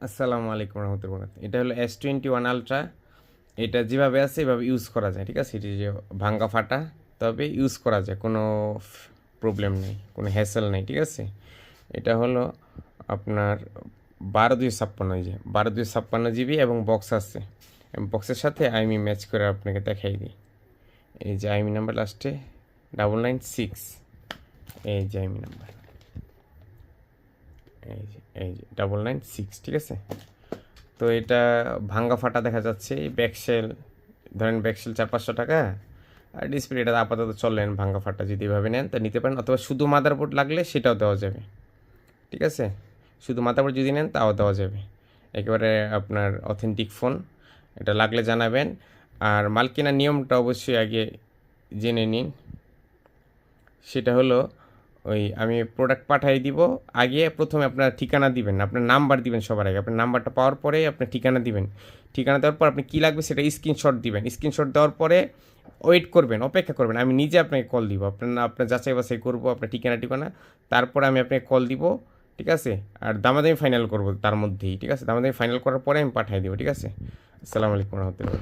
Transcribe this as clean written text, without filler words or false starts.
আসসালামু আলাইকুম রহমতুল্লাহ। এটা হলো S21 আলট্রা। এটা যেভাবে আছে এভাবে ইউজ করা যায়, ঠিক আছে? এটি যে ভাঙ্গা ফাটা, তবে ইউজ করা যায়, কোনো প্রবলেম নেই, কোনো হ্যাসেল নেই, ঠিক আছে? এটা হলো আপনার 12 256, এই যে 12 256 জিবি এবং বক্স আছে। বক্সের সাথে আইমি ম্যাচ করে আপনাকে দেখাই দিই। এই যে আইমি নাম্বার লাস্টে 996, এই যে আইমি নাম্বার, এই যে 996, ঠিক আছে? তো এটা ভাঙ্গা ফাটা দেখা যাচ্ছে। ব্যাকসেল, ধরেন ব্যাকসেল 400-500 টাকা, আর ডিসপ্লে এটা আপাতত চলেন। ভাঙ্গা ফাটা যদি এভাবে নেন তা নিতে পারেন, অথবা শুধু মাদারবোর্ড লাগলে সেটাও দেওয়া যাবে, ঠিক আছে? শুধু মাদারবোর্ড যদি নেন তাও দেওয়া যাবে। একেবারে আপনার অথেন্টিক ফোন। এটা লাগলে জানাবেন। আর মাল কেনার নিয়মটা অবশ্যই আগে জেনে নিন। সেটা হলো, আমি প্রোডাক্ট পাঠিয়ে দিব। আগে প্রথমে আপনার ঠিকানা দিবেন, আপনার নাম্বার দিবেন সবার আগে। আপনার নাম্বারটা পাওয়ার পরে আপনার ঠিকানা দিবেন। ঠিকানা দেওয়ার পর আপনি কী লাগবে সেটা স্ক্রিনশট দিবেন। স্ক্রিনশট দেওয়ার পরে ওয়েট করবেন, অপেক্ষা করবেন। আমি নিজে আপনাকে কল দিব, আপনার যাচাই বাছাই করবো আপনার ঠিকানা। তারপরে আমি আপনাকে কল দিব, ঠিক আছে? আর দামাদামি ফাইনাল করবো তার মধ্যেই, ঠিক আছে? দামাদামি ফাইনাল করার পরে আমি পাঠিয়ে দিব, ঠিক আছে? আসসালামু আলাইকুম রহমতুল্লাহ।